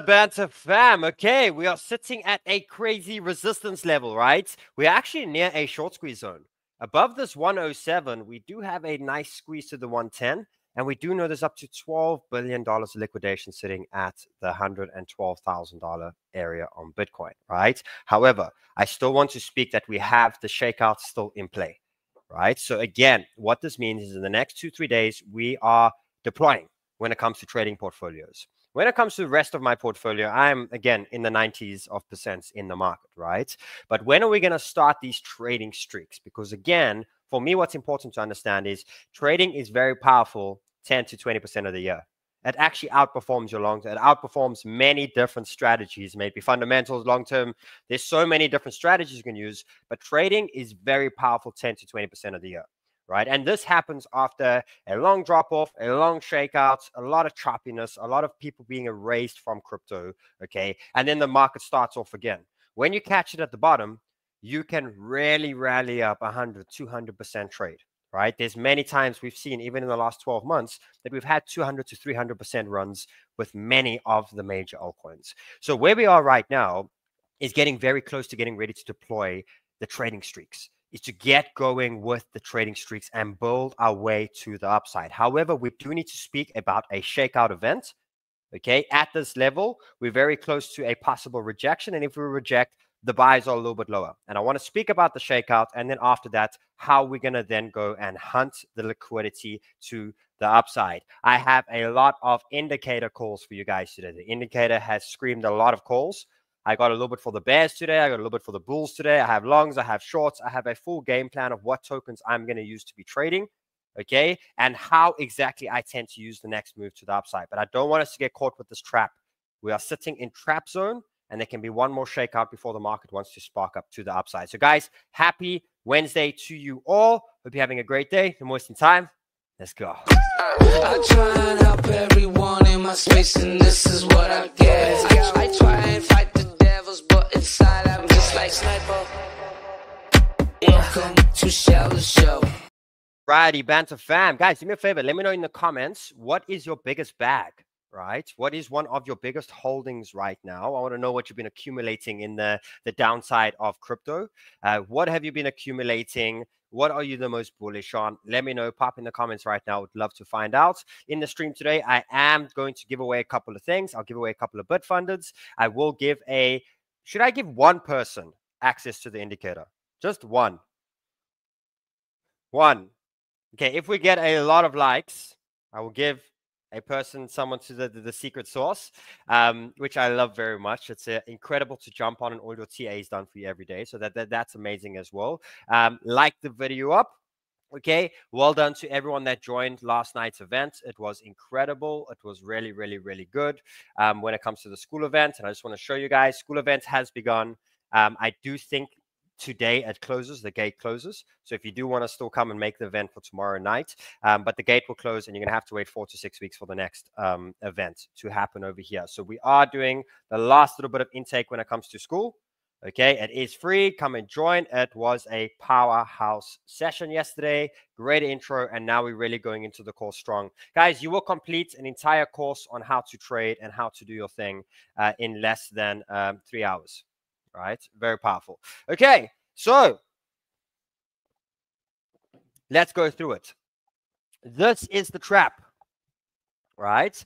Banter fam? Okay, we are sitting at a crazy resistance level, right? We're actually near a short squeeze zone. Above this 107, we do have a nice squeeze to the 110, and we do know there's up to $12 billion of liquidation sitting at the $112,000 area on Bitcoin, right? However, I still want to speak that we have the shakeout still in play, right? So again, what this means is in the next 2-3 days, we are deploying when it comes to trading portfolios. When it comes to the rest of my portfolio, I'm, again, in the 90s% in the market, right? But when are we going to start these trading streaks? Because, again, for me, what's important to understand is trading is very powerful 10 to 20% of the year. It actually outperforms your long-term. It outperforms many different strategies, maybe fundamentals, long-term. There's so many different strategies you can use, but trading is very powerful 10 to 20% of the year. Right. And this happens after a long drop off, a long shakeout, a lot of choppiness, a lot of people being erased from crypto. OK, and then the market starts off again. When you catch it at the bottom, you can really rally up 100-200% trade. Right. There's many times we've seen, even in the last 12 months, that we've had 200 to 300% runs with many of the major altcoins. So where we are right now is getting very close to getting ready to deploy the trading streaks. Is to get going with the trading streaks and build our way to the upside. However, we do need to speak about a shakeout event. Okay, at this level, we're very close to a possible rejection. And if we reject, the buys are a little bit lower. And I want to speak about the shakeout. And then after that, how we're going to then go and hunt the liquidity to the upside. I have a lot of indicator calls for you guys today. The indicator has screamed a lot of calls. I got a little bit for the bears today. I got a little bit for the bulls today. I have longs. I have shorts. I have a full game plan of what tokens I'm going to use to be trading, okay, and how exactly I tend to use the next move to the upside. But I don't want us to get caught with this trap. We are sitting in trap zone, and there can be one more shakeout before the market wants to spark up to the upside. So, guys, happy Wednesday to you all. Hope you're having a great day. 𝗏𝗡𝗏 time. Let's go. I try and help everyone in my space, and this is what I get. I try and fight the devils, but inside I'm just like sniper. Welcome to Sheldon Show. Righty, Banter fam. Guys, do me a favor. Let me know in the comments, what is your biggest bag, right? What is one of your biggest holdings right now? I want to know what you've been accumulating in the downside of crypto. What have you been accumulating? What are you the most bullish on? Let me know. Pop in the comments right now. Would love to find out. In the stream today, I am going to give away a couple of things. I'll give away a couple of Bitfunders. I will give a... Should I give one person access to the indicator? Just one. One. Okay, if we get a lot of likes, I will give a person, someone to the secret sauce, which I love very much. It's incredible to jump on and all your TAs done for you every day. So that's amazing as well. Like the video up. Okay, well done to everyone that joined last night's event. It was incredible. It was really, really, really good when it comes to the school event. And I just want to show you guys, school event has begun. I do think today it closes, the gate closes. So if you do want to still come and make the event for tomorrow night, but the gate will close and you're going to have to wait 4 to 6 weeks for the next event to happen over here. So we are doing the last little bit of intake when it comes to school. Okay, it is free. Come and join. It was a powerhouse session yesterday. Great intro. And now we're really going into the course strong. Guys, you will complete an entire course on how to trade and how to do your thing in less than 3 hours. Right? Very powerful. Okay, so let's go through it. This is the trap, right?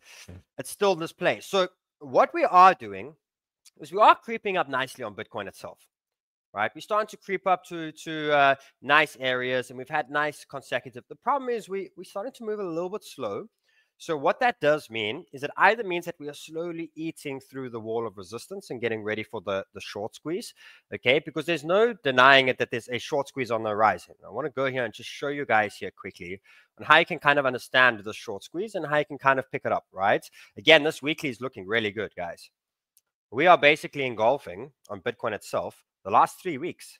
It's still this place. So what we are doing is we are creeping up nicely on Bitcoin itself, right? We're starting to creep up to nice areas, and we've had nice consecutive. The problem is we're starting to move a little bit slow. So what that does mean is it either means that we are slowly eating through the wall of resistance and getting ready for the short squeeze, okay? Because there's no denying it that there's a short squeeze on the horizon. I want to go here and just show you guys here quickly on how you can kind of understand the short squeeze and how you can kind of pick it up, right? Again, this weekly is looking really good, guys. We are basically engulfing on Bitcoin itself the last 3 weeks.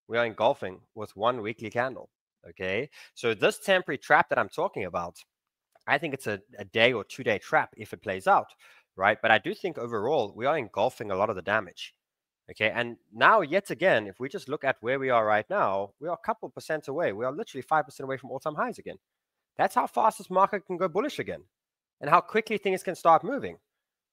We are engulfing with one weekly candle, okay? So this temporary trap that I'm talking about, I think it's a day or 2 day trap if it plays out, right? But I do think overall we are engulfing a lot of the damage, okay? And now, yet again, if we just look at where we are right now, we are a couple % away. We are literally 5% away from all-time highs again. That's how fast this market can go bullish again and how quickly things can start moving,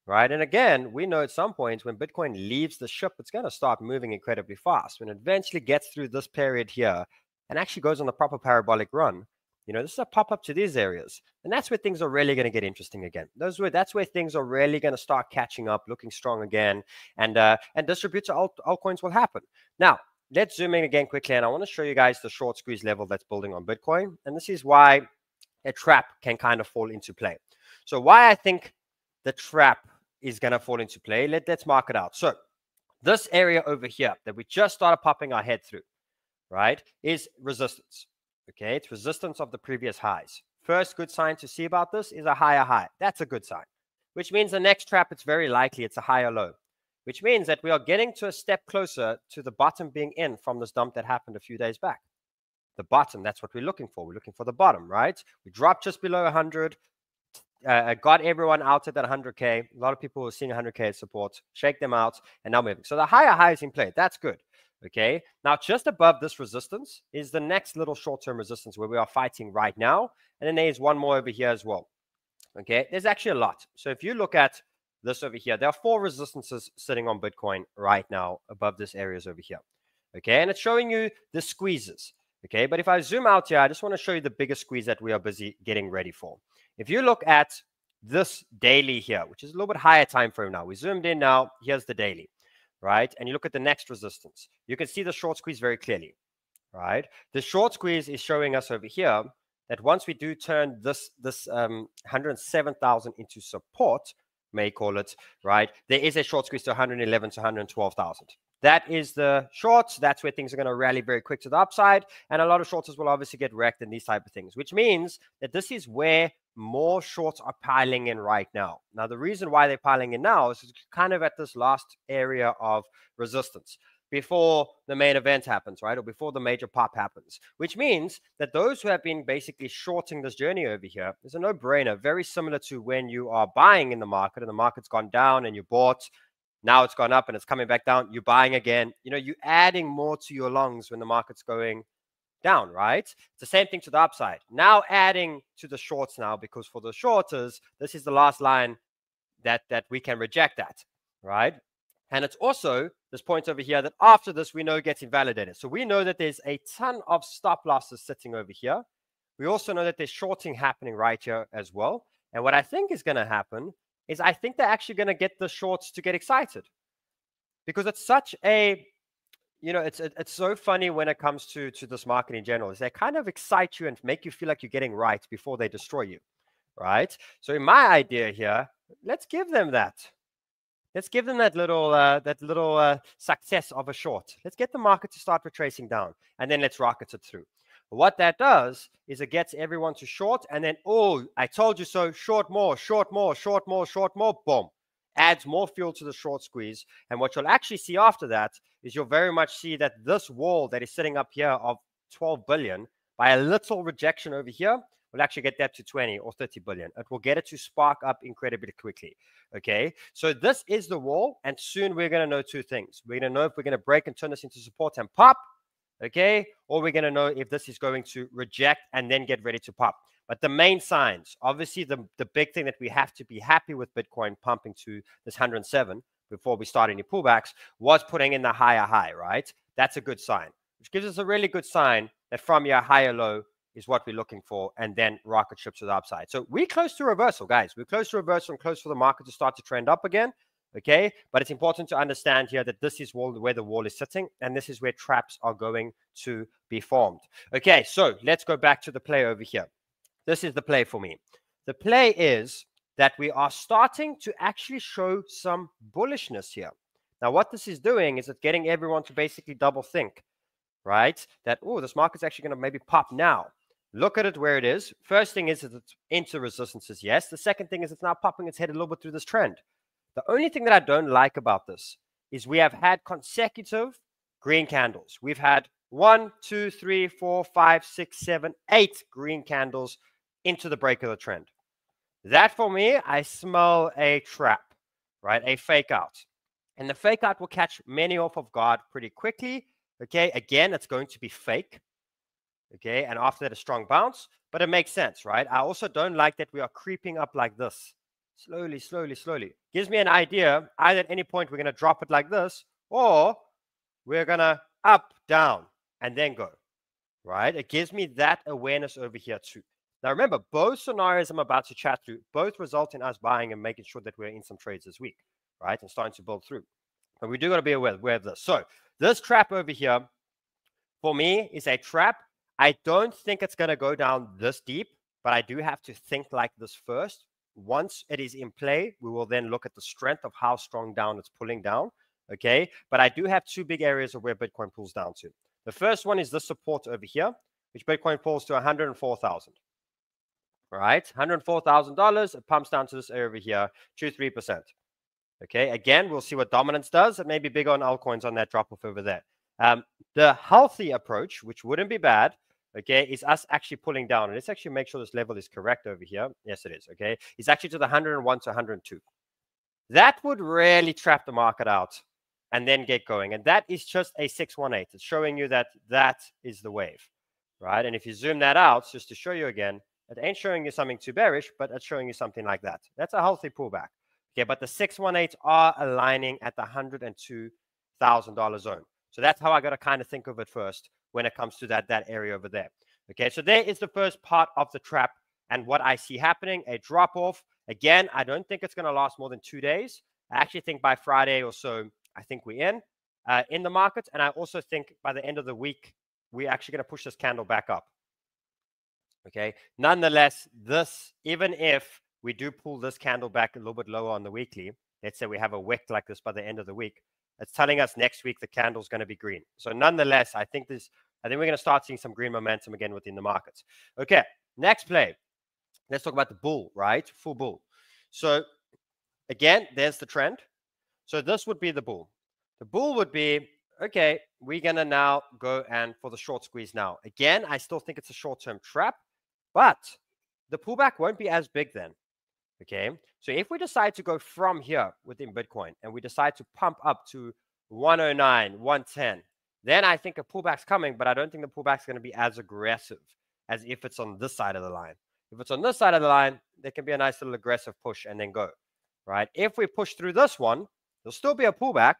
right? And again, we know at some point when Bitcoin leaves the ship, it's going to start moving incredibly fast. When it eventually gets through this period here and actually goes on the proper parabolic run, this is a pop-up to these areas. And that's where things are really going to get interesting again. That's where things are really going to start catching up, looking strong again, and distributed altcoins will happen. Now, let's zoom in again quickly, and I want to show you guys the short squeeze level that's building on Bitcoin. And this is why a trap can kind of fall into play. So why I think the trap is going to fall into play, let's mark it out. So this area over here that we just started popping our head through, right, is resistance. Okay, it's resistance of the previous highs. First good sign to see about this is a higher high. That's a good sign, which means the next trap, it's very likely it's a higher low, which means that we are getting to a step closer to the bottom being in from this dump that happened a few days back. The bottom, that's what we're looking for. We're looking for the bottom, right? We dropped just below 100, got everyone out at that 100K. A lot of people were seeing 100K support, shake them out, and now moving. So the higher high is in play. That's good. Okay, now just above this resistance is the next little short-term resistance where we are fighting right now. And then there's one more over here as well. Okay, there's actually a lot. So if you look at this over here, there are 4 resistances sitting on Bitcoin right now above this areas over here. Okay, and it's showing you the squeezes. Okay, but if I zoom out here, I just want to show you the biggest squeeze that we are busy getting ready for. If you look at this daily here, which is a little bit higher time frame now, we zoomed in now, here's the daily. Right? And you look at the next resistance, you can see the short squeeze very clearly, right? The short squeeze is showing us over here that once we do turn this 107,000 into support, may call it, right? There is a short squeeze to 111 to 112,000. That is the shorts. That's where things are going to rally very quick to the upside. And a lot of shorters will obviously get wrecked in these type of things, which means that this is where more shorts are piling in right now. Now, the reason why they're piling in now is kind of at this last area of resistance before the main event happens, right? Or before the major pop happens, which means that those who have been basically shorting this journey over here is a no-brainer, very similar to when you are buying in the market and the market's gone down and you bought. Now it's gone up and it's coming back down. You're buying again. You're adding more to your longs when the market's going down, right? It's the same thing to the upside. Now adding to the shorts now, because for the shorters, this is the last line that we can reject that, right? And it's also this point over here that after this, we know gets invalidated. So we know that there's a ton of stop losses sitting over here. We also know that there's shorting happening right here as well. And what I think is going to happen is I think they're actually going to get the shorts to get excited, because it's such a, it's so funny when it comes to this market in general, is they kind of excite you and make you feel like you're getting right before they destroy you, right? So in my idea here, let's give them that. Let's give them that little success of a short. Let's get the market to start retracing down, and then let's rocket it through. What that does is it gets everyone to short, and then, oh, I told you so, short more, short more, short more, short more, boom. Adds more fuel to the short squeeze. And what you'll actually see after that is you'll very much see that this wall that is sitting up here of 12 billion, by a little rejection over here, will actually get that to 20 or 30 billion. It will get it to spark up incredibly quickly. Okay, so this is the wall, and soon we're going to know 2 things. We're going to know if we're going to break and turn this into support and pop, okay, or we're going to know if this is going to reject and then get ready to pop. But the main signs, obviously the big thing that we have to be happy with Bitcoin pumping to this 107 before we start any pullbacks was putting in the higher high, right? That's a good sign, which gives us a really good sign that from your higher low is what we're looking for, and then rocket ship to the upside. So we're close to reversal, guys. We're close to reversal and close for the market to start to trend up again. Okay, but it's important to understand here that this is where the wall is sitting, and this is where traps are going to be formed. Okay, so let's go back to the play over here. This is the play for me. The play is that we are starting to actually show some bullishness here. Now, what this is doing is it's getting everyone to basically double think, right? That, oh, this market's actually going to maybe pop now. Look at it where it is. First thing is that it's into resistances, yes. The second thing is it's now popping its head a little bit through this trend. The only thing that I don't like about this is we have had consecutive green candles. We've had 1, 2, 3, 4, 5, 6, 7, 8 green candles into the break of the trend. That for me, I smell a trap, right? A fake out. And the fake out will catch many off of guard pretty quickly. Okay, again, it's going to be fake. Okay, and after that, a strong bounce, but it makes sense, right? I also don't like that we are creeping up like this. slowly, slowly, slowly. Gives me an idea, either at any point we're going to drop it like this, or we're going to up, down, and then go, right? It gives me that awareness over here too. Now, remember, both scenarios I'm about to chat through, both result in us buying and making sure that we're in some trades this week, right? And starting to build through. But we do got to be aware of this. So this trap over here, for me, is a trap. I don't think it's going to go down this deep, but I do have to think like this first. Once it is in play, we will then look at the strength of how strong down it's pulling down, okay? But I do have two big areas of where Bitcoin pulls down to. The first one is the support over here, which Bitcoin falls to 104,000. All right, $104,000. It pumps down to this area over here, 2-3%. Okay, again, we'll see what dominance does. It may be bigger on altcoins on that drop off over there. The healthy approach, which wouldn't be bad, okay, is us actually pulling down. And let's actually make sure this level is correct over here. Yes, it is. Okay, it's actually to the 101 to 102. That would really trap the market out and then get going. And that is just a 618. It's showing you that that is the wave, right? And if you zoom that out, just to show you again, it ain't showing you something too bearish, but it's showing you something like that. That's a healthy pullback. Okay, but the 618s are aligning at the $102,000 zone. So that's how I got to kind of think of it first when it comes to that area over there. Okay, so there is the first part of the trap and what I see happening, a drop off. Again, I don't think it's going to last more than 2 days. I actually think by Friday or so, I think we're in the market. And I also think by the end of the week, we're actually going to push this candle back up. Okay, nonetheless, this, even if we do pull this candle back a little bit lower on the weekly, let's say we have a wick like this by the end of the week, it's telling us next week the candle's going to be green. So nonetheless, I think we're going to start seeing some green momentum again within the markets. Okay, next play. Let's talk about the bull, right? Full bull. So again, there's the trend. So this would be the bull. The bull would be, okay, we're going to now go and for the short squeeze now. Again, I still think it's a short-term trap, but the pullback won't be as big then. Okay, so if we decide to go from here within Bitcoin and we decide to pump up to 109, 110, then I think a pullback's coming, but I don't think the pullback's going to be as aggressive as if it's on this side of the line. If it's on this side of the line, there can be a nice little aggressive push and then go, right? If we push through this one, there'll still be a pullback,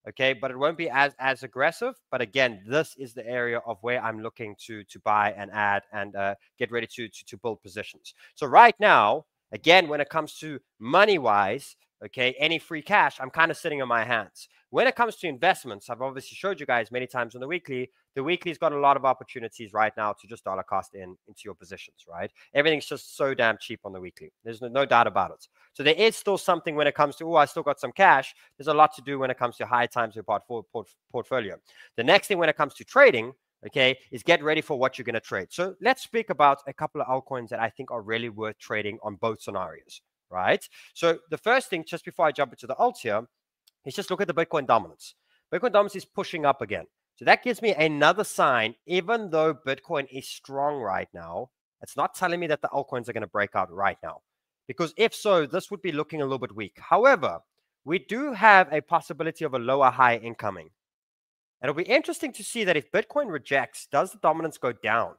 okay, but it won't be as aggressive. But again, this is the area of where I'm looking to buy and add and get ready to build positions. So right now, again, when it comes to money-wise, okay, any free cash, I'm kind of sitting on my hands. When it comes to investments, I've obviously showed you guys many times on the weekly. The weekly's got a lot of opportunities right now to just dollar cost into your positions, right? Everything's just so damn cheap on the weekly. There's no doubt about it. So there is still something when it comes to, oh, I still got some cash. There's a lot to do when it comes to high times in your portfolio. The next thing when it comes to trading, okay, is get ready for what you're going to trade. So let's speak about a couple of altcoins that I think are really worth trading on both scenarios, right? So the first thing, just before I jump into the alts here, is just look at the Bitcoin dominance. Bitcoin dominance is pushing up again. So that gives me another sign, even though Bitcoin is strong right now, it's not telling me that the altcoins are going to break out right now. Because if so, this would be looking a little bit weak. However, we do have a possibility of a lower high incoming. And it'll be interesting to see that if Bitcoin rejects, does the dominance go down,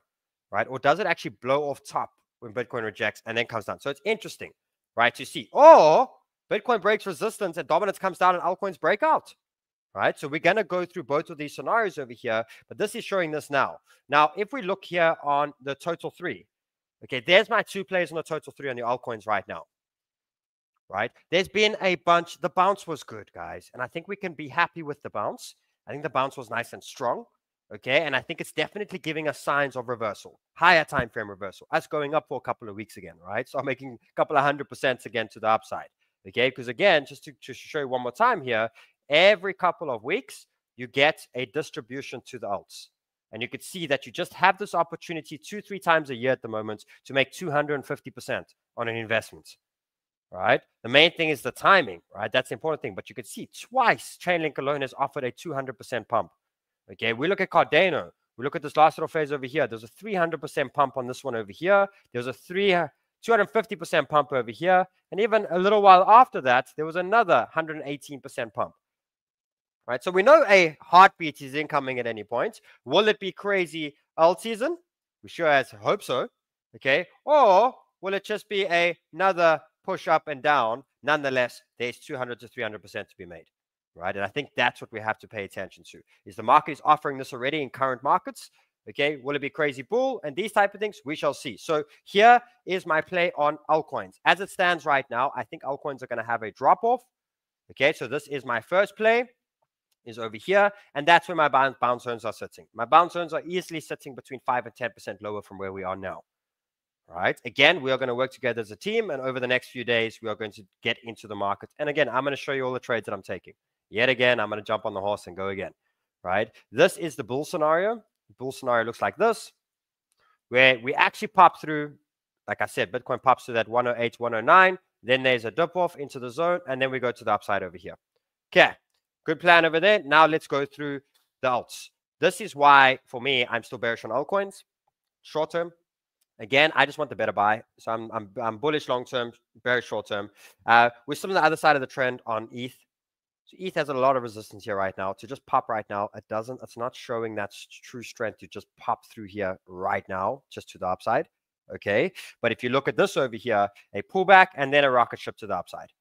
right? Or does it actually blow off top when Bitcoin rejects and then comes down? So it's interesting, right, to see. Or Bitcoin breaks resistance and dominance comes down and altcoins break out, right? So we're going to go through both of these scenarios over here, but this is showing this now. Now, if we look here on the total 3, okay, there's my 2 plays on the total 3 on the altcoins right now, right? There's been a bunch. The bounce was good, guys, and I think we can be happy with the bounce. I think the bounce was nice and strong, okay? And I think it's definitely giving us signs of reversal, higher time frame reversal, us going up for a couple of weeks again, right? So I'm making a couple of 100% again to the upside, okay? Because again, just to show you one more time here, every couple of weeks, you get a distribution to the alts. And you could see that you just have this opportunity 2-3 times a year at the moment to make 250% on an investment. Right? The main thing is the timing, right? That's the important thing. But you can see twice Chainlink alone has offered a 200% pump. Okay, we look at Cardano. We look at this last little phase over here. There's a 300% pump on this one over here. There's a 250% pump over here. And even a little while after that, there was another 118% pump. Right? So we know a heartbeat is incoming at any point. Will it be crazy alt season? We sure as hope so. Okay. Or will it just be another push up and down, nonetheless, there's 200 to 300% to be made, right? And I think that's what we have to pay attention to, is the market is offering this already in current markets. Okay, will it be crazy bull and these type of things? We shall see. So here is my play on altcoins. As it stands right now, I think altcoins are going to have a drop off. Okay, so this is my first play, is over here, and that's where my bounce zones are sitting. My bounce zones are easily sitting between 5 and 10% lower from where we are now. Right? Again, we are going to work together as a team, and over the next few days, we are going to get into the market. And again, I'm going to show you all the trades that I'm taking. Yet again, I'm going to jump on the horse and go again. Right? This is the bull scenario. The bull scenario looks like this, where we actually pop through, like I said, Bitcoin pops to that 108, 109. Then there's a dip off into the zone, and then we go to the upside over here. Okay, good plan over there. Now let's go through the alts. This is why, for me, I'm still bearish on altcoins, short term. Again, I just want the better buy. So I'm bullish long term, bearish short term. We're still on the other side of the trend on ETH. So ETH has a lot of resistance here right now. To just pop right now, it's not showing that true strength to just pop through here right now, just to the upside. Okay, but if you look at this over here, a pullback and then a rocket ship to the upside,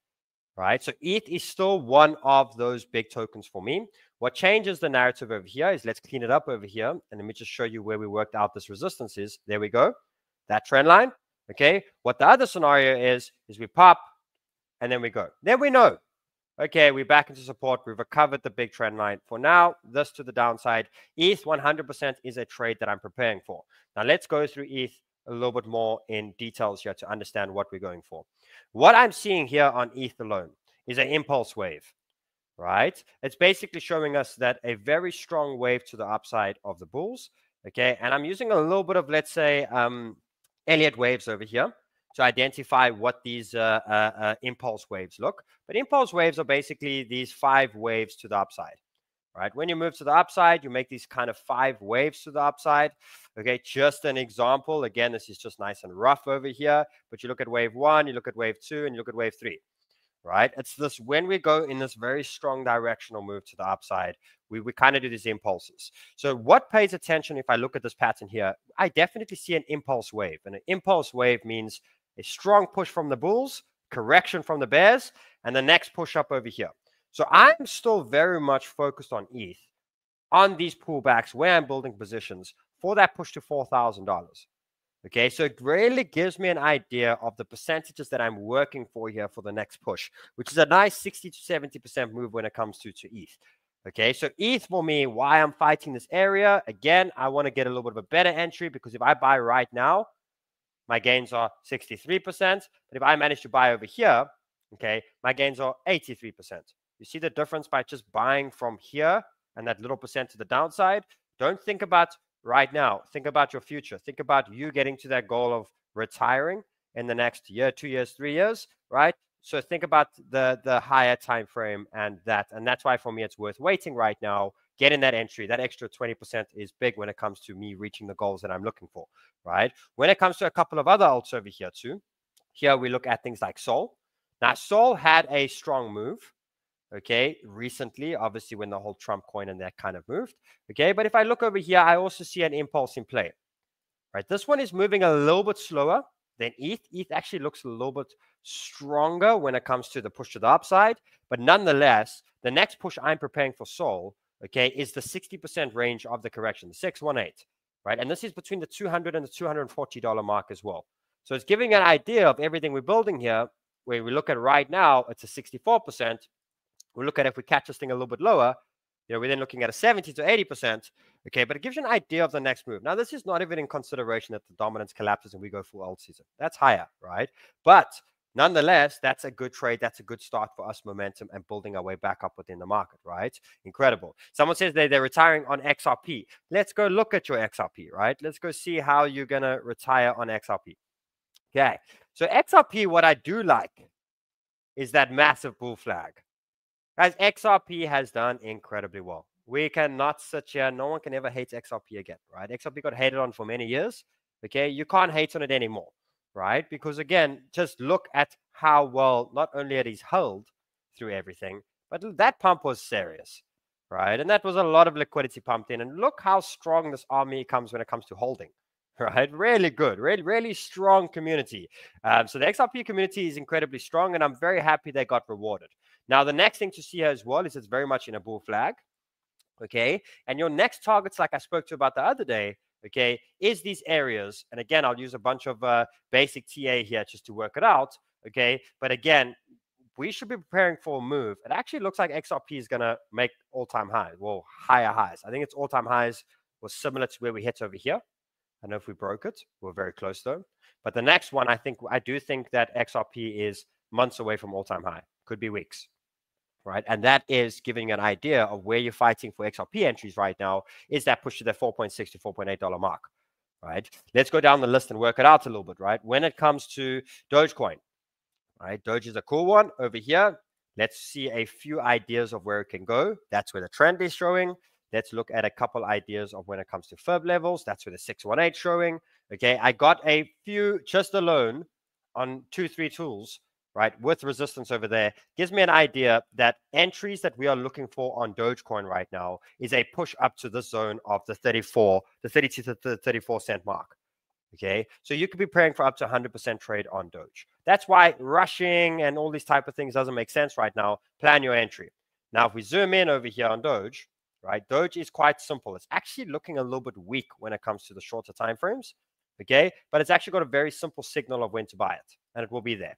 right? So ETH is still one of those big tokens for me. What changes the narrative over here is, let's clean it up over here, and let me just show you where we worked out this resistance is. There we go, that trend line. Okay, what the other scenario is we pop and then we go. Then we know, okay, we're back into support. We've recovered the big trend line. For now, this to the downside. ETH 100% is a trade that I'm preparing for. Now let's go through ETH a little bit more in details here to understand what we're going for. What I'm seeing here on ETH alone is an impulse wave, right? It's basically showing us that a very strong wave to the upside of the bulls, okay? And I'm using a little bit of, let's say, Elliott waves over here to identify what these impulse waves look. But impulse waves are basically these 5 waves to the upside. Right? When you move to the upside, you make these kind of 5 waves to the upside. Okay, just an example. Again, this is just nice and rough over here. But you look at wave 1, you look at wave 2, and you look at wave 3. Right? It's this, when we go in this very strong directional move to the upside, we kind of do these impulses. So what pays attention if I look at this pattern here? I definitely see an impulse wave. And an impulse wave means a strong push from the bulls, correction from the bears, and the next push up over here. So I'm still very much focused on ETH, on these pullbacks where I'm building positions for that push to $4,000. Okay, so it really gives me an idea of the percentages that I'm working for here for the next push, which is a nice 60 to 70% move when it comes to ETH. Okay, so ETH for me, why I'm fighting this area, again, I want to get a little bit of a better entry, because if I buy right now, my gains are 63%. But if I manage to buy over here, okay, my gains are 83%. You see the difference by just buying from here and that little percent to the downside? Don't think about right now. Think about your future. Think about you getting to that goal of retiring in the next year, 2 years, 3 years, right? So think about the higher time frame and that's why for me it's worth waiting right now, getting that entry. That extra 20% is big when it comes to me reaching the goals that I'm looking for, right? When it comes to a couple of other alts over here too, here we look at things like Sol. Now Sol had a strong move, okay, recently, obviously when the whole Trump coin and that kind of moved, okay? But if I look over here, I also see an impulse in play, right? This one is moving a little bit slower than ETH. ETH actually looks a little bit stronger when it comes to the push to the upside, but nonetheless, the next push I'm preparing for Sol, okay, is the 60% range of the correction, the 618, right? And this is between the $200 and the $240 mark as well. So it's giving an idea of everything we're building here, where we look at right now, it's a 64%. We look at if we catch this thing a little bit lower, we're then looking at a 70 to 80%. Okay, but it gives you an idea of the next move. Now, this is not even in consideration that the dominance collapses and we go full alt season. That's higher, right? But nonetheless, that's a good trade. That's a good start for us, momentum, and building our way back up within the market, right? Incredible. Someone says they're retiring on XRP. Let's go look at your XRP, right? Let's go see how you're going to retire on XRP. Okay, so XRP, what I do like is that massive bull flag. Guys, XRP has done incredibly well. We cannot sit here. No one can ever hate XRP again, right? XRP got hated on for many years. Okay, you can't hate on it anymore, right? Because again, just look at how well not only it is held through everything, but that pump was serious, right? And that was a lot of liquidity pumped in. And look how strong this army comes when it comes to holding, right? Really good, really strong community. So the XRP community is incredibly strong, and I'm very happy they got rewarded. Now, the next thing to see here as well is it's very much in a bull flag, okay? And your next targets, like I spoke to about the other day, okay, is these areas. And again, I'll use a bunch of basic TA here just to work it out, okay? But again, we should be preparing for a move. It actually looks like XRP is going to make all-time highs, well, higher highs. I think its all-time highs was similar to where we hit over here. I don't know if we broke it. We're very close though. But the next one, I do think that XRP is months away from all-time high. Could be weeks, right? And that is giving an idea of where you're fighting for XRP entries right now. Is that push to the $4.6 to $4.8 mark, right? Let's go down the list and work it out a little bit, right? When it comes to Dogecoin, right? Doge is a cool one over here. Let's see a few ideas of where it can go. That's where the trend is showing. Let's look at a couple ideas of when it comes to FIB levels. That's where the 618 is showing. Okay, I got a few just alone on 2-3 tools, right, with resistance over there. Gives me an idea that entries that we are looking for on Dogecoin right now is a push up to this zone of the 32 to 34 cent mark. Okay, so you could be praying for up to 100% trade on Doge. That's why rushing and all these type of things doesn't make sense right now. Plan your entry. Now, if we zoom in over here on Doge, right, Doge is quite simple. It's actually looking a little bit weak when it comes to the shorter time frames. Okay, but it's actually got a very simple signal of when to buy it, and it will be there.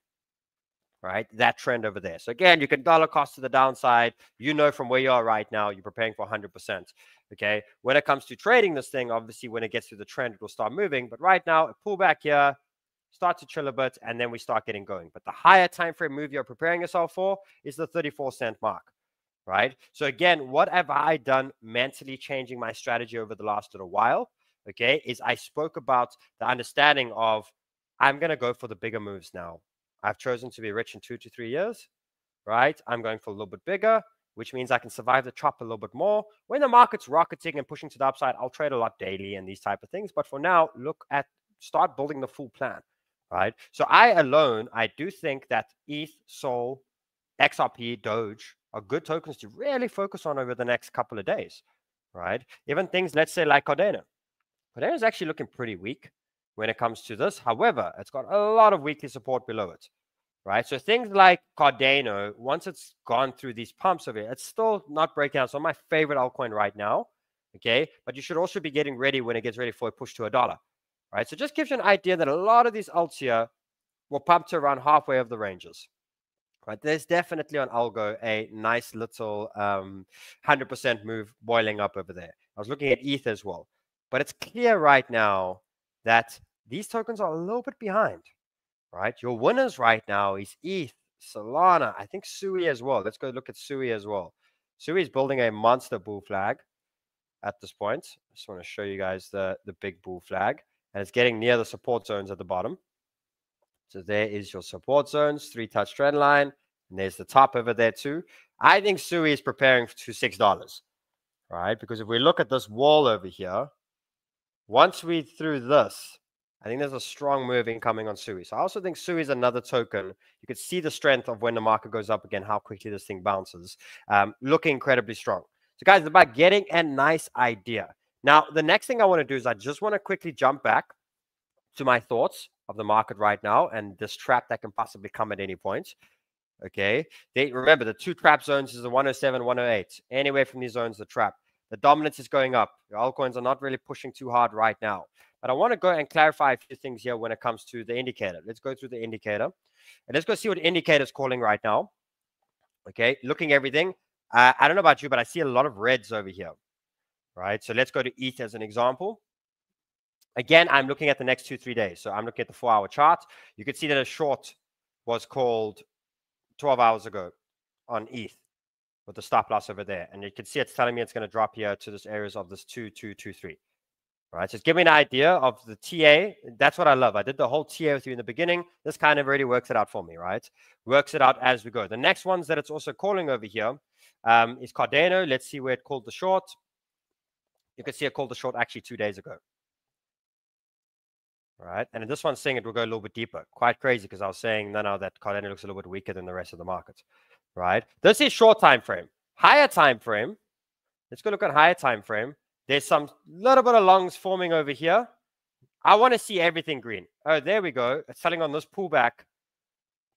Right, that trend over there. So again, you can dollar cost to the downside. You know from where you are right now, you're preparing for 100%. Okay, when it comes to trading this thing, obviously when it gets to the trend, it will start moving. But right now, a pullback here, start to chill a bit, and then we start getting going. But the higher time frame move you're preparing yourself for is the 34 cent mark. Right. So again, what have I done mentally changing my strategy over the last little while? Okay, is I spoke about the understanding of I'm going to go for the bigger moves now. I've chosen to be rich in 2 to 3 years, right? I'm going for a little bit bigger, which means I can survive the chop a little bit more. When the market's rocketing and pushing to the upside, I'll trade a lot daily and these type of things. But for now, start building the full plan, right? So I do think that ETH, SOL, XRP, Doge are good tokens to really focus on over the next couple of days, right? Even things, let's say, like Cardano. Cardano is actually looking pretty weak when it comes to this. However, it's got a lot of weekly support below it, right? So things like Cardano, once it's gone through these pumps of it, it's still not breaking out. It's not my favorite altcoin right now, okay? But you should also be getting ready when it gets ready for a push to $1, right? So just gives you an idea that a lot of these alts here will pump to around halfway of the ranges. Right, there's definitely on Algo a nice little 100% move boiling up over there. I was looking at ETH as well. But it's clear right now that these tokens are a little bit behind, right? Your winners right now is ETH, Solana, I think 𝗬𝗎 as well. Let's go look at 𝗬𝗎 as well. 𝗬𝗎 is building a monster bull flag at this point. I just want to show you guys the big bull flag. And it's getting near the support zones at the bottom. So there is your support zones, 3-touch trend line. And there's the top over there too. I think 𝗬𝗎 is preparing to $6, right? Because if we look at this wall over here, once we through this, I think there's a strong move incoming on 𝗬𝗎. So I also think 𝗬𝗎 is another token. You could see the strength of when the market goes up again, how quickly this thing bounces. Looking incredibly strong. So guys, it's about getting a nice idea. Now, the next thing I want to do is I just want to quickly jump back to my thoughts of the market right now and this trap that can possibly come at any point. Okay, remember the 2 trap zones is the 107, 108. Anywhere from these zones, the trap. The dominance is going up. Your altcoins are not really pushing too hard right now. But I want to go and clarify a few things here when it comes to the indicator. Let's go through the indicator. And let's go see what indicator is calling right now. Okay, looking everything. I don't know about you, but I see a lot of reds over here. Right, so let's go to ETH as an example. Again, I'm looking at the next 2-3 days. So I'm looking at the 4-hour chart. You can see that a short was called 12 hours ago on ETH with the stop loss over there. And you can see it's telling me it's going to drop here to this areas of this 2-2-2-3. Right, so it's giving me an idea of the TA. That's what I love. I did the whole TA with you in the beginning. This kind of already works it out for me, right? Works it out as we go. The next ones that it's also calling over here is Cardano. Let's see where it called the short. You can see it called the short actually 2 days ago. Right, and in this one's saying it will go a little bit deeper. Quite crazy because I was saying no, that Cardano looks a little bit weaker than the rest of the market. Right, this is short time frame. Higher time frame. Let's go look at higher time frame. There's some little bit of longs forming over here. I want to see everything green. Oh, there we go. It's telling on this pullback.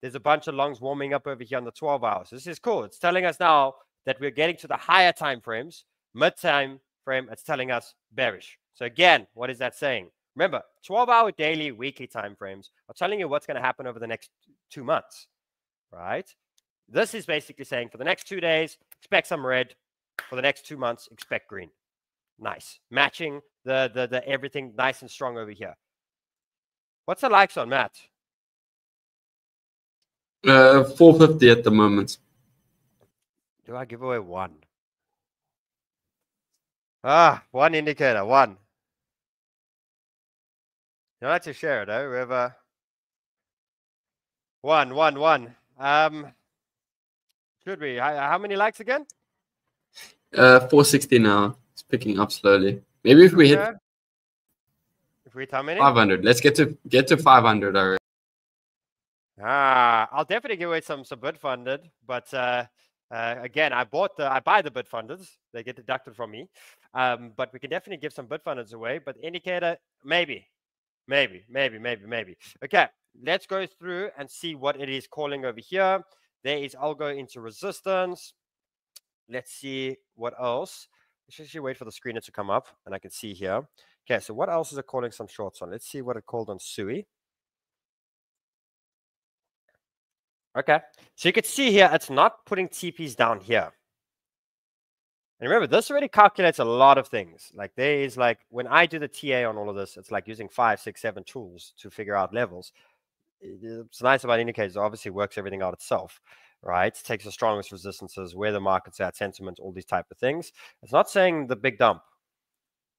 There's a bunch of longs warming up over here on the 12 hours. This is cool. It's telling us now that we're getting to the higher time frames. Mid-time frame, it's telling us bearish. So again, what is that saying? Remember, 12-hour daily, weekly time frames are telling you what's going to happen over the next 2 months, right? This is basically saying for the next 2 days, expect some red. For the next 2 months, expect green. Nice. Matching the everything nice and strong over here. What's the likes on, Matt? 450 at the moment. Do I give away one? Ah, one indicator, one. You don't have to share it, eh? Whoever. One. Should we? How many likes again? 460 now. It's picking up slowly. Maybe if we hit. If we hit how many? 500. Let's get to 500 already. I'll definitely give away some bid funded, but again, I buy the bid fundeds. They get deducted from me. But we can definitely give some bid fundeds away. But indicator, maybe. Okay, let's go through and see what it is calling over here. There is ALGO into resistance. Let's see what else. Let's actually wait for the screener to come up and I can see here. Okay, so what else is it calling some shorts on? Let's see what it called on SUI. Okay, so you can see here, it's not putting TPs down here. And remember, this already calculates a lot of things. Like there is like, when I do the TA on all of this, it's like using 5, 6, 7 tools to figure out levels. It's nice about indicators. It obviously works everything out itself, right? It takes the strongest resistances, where the market's at, sentiment, all these type of things. It's not saying the big dump.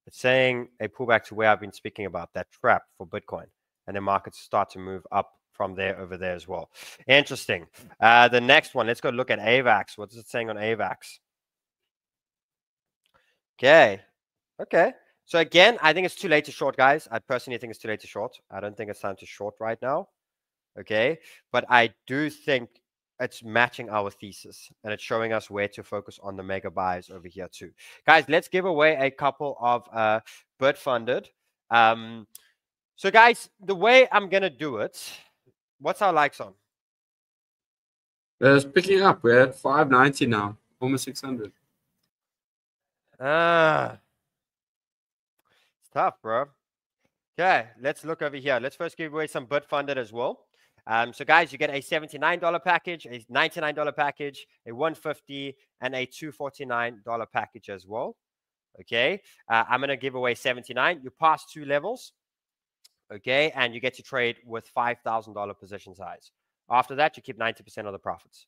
It's saying a pullback to where I've been speaking about, that trap for Bitcoin. And then markets start to move up from there over there as well. Interesting. The next one, let's go look at AVAX. What is it saying on AVAX? Okay. So again, I think it's too late to short, guys. I personally think it's too late to short. I don't think it's time to short right now. Okay. But I do think it's matching our thesis and it's showing us where to focus on the mega buys over here too. Guys, let's give away a couple of bid funded. So guys, the way I'm going to do it, what's our likes on? It's picking up. We're at 590 now, almost 600. It's tough, bro. Okay, let's look over here. Let's first give away some bid funded as well. So guys, you get a $79 package, a $99 package, a $150, and a $249 package as well. Okay, I'm going to give away 79. You pass 2 levels. Okay, and you get to trade with $5,000 position size. After that, you keep 90% of the profits.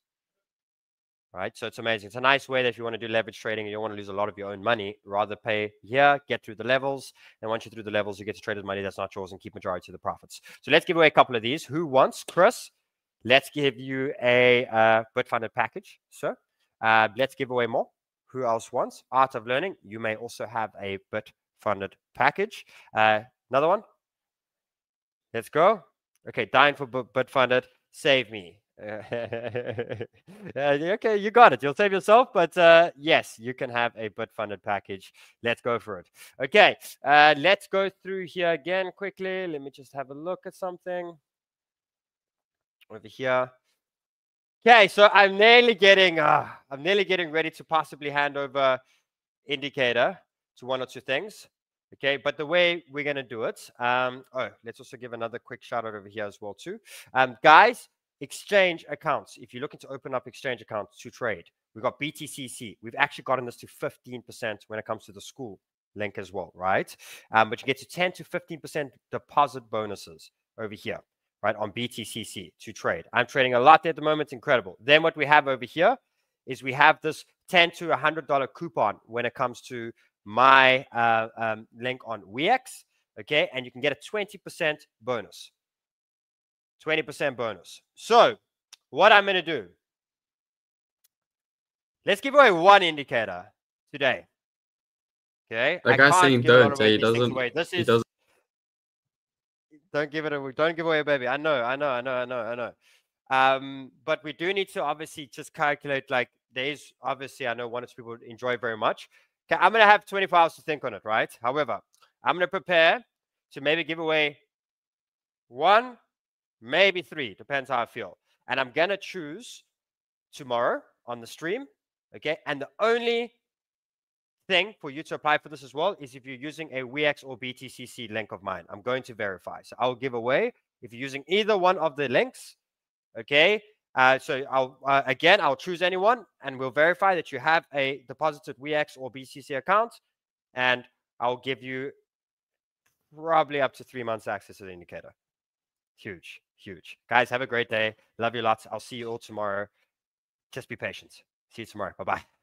Right, so it's amazing. It's a nice way that if you want to do leverage trading and you don't want to lose a lot of your own money, rather pay here, get through the levels, and once you're through the levels, you get to trade with money that's not yours and keep majority of the profits. So let's give away a couple of these. Who wants? Chris, let's give you a bid funded package, sir. Let's give away more. Who else wants? Art of Learning, you may also have a bid funded package. Another one. Let's go. Okay, dying for bid funded. Save me. Okay, you got it. You'll save yourself, but yes, you can have a bid funded package. Let's go for it. Okay, let's go through here again quickly. Let me just have a look at something over here. Okay, so I'm nearly getting ready to possibly hand over indicator to 1 or 2 things. Okay, but the way we're going to do it, let's also give another quick shout out over here as well too. Guys, exchange accounts. If you're looking to open up exchange accounts to trade, we've got BTCC. We've actually gotten this to 15% when it comes to the school link as well, right? But you get to 10 to 15% deposit bonuses over here, right, on BTCC to trade. I'm trading a lot there at the moment. It's incredible. Then what we have over here is we have this $10 to $100 coupon when it comes to my link on WEEX, okay? And you can get a 20% bonus. 20% bonus. So what I'm going to do, let's give away 1 indicator today. Okay. That guy's saying don't. He doesn't. Don't give it away. Don't give away a baby. I know. But we do need to obviously just calculate, like, there's obviously, I know one or two people enjoy very much. Okay, I'm going to have 24 hours to think on it, right? However, I'm going to prepare to maybe give away 1, maybe 3, depends how I feel. And I'm going to choose tomorrow on the stream, okay? And the only thing for you to apply for this as well is if you're using a WEEX or BTCC link of mine. I'm going to verify. So I'll give away if you're using either one of the links, okay? So I'll choose anyone and we'll verify that you have a deposited WEEX or BTC account, and I'll give you probably up to 3 months access to the indicator. Huge, huge. Guys, have a great day. Love you lots. I'll see you all tomorrow. Just be patient. See you tomorrow. Bye-bye.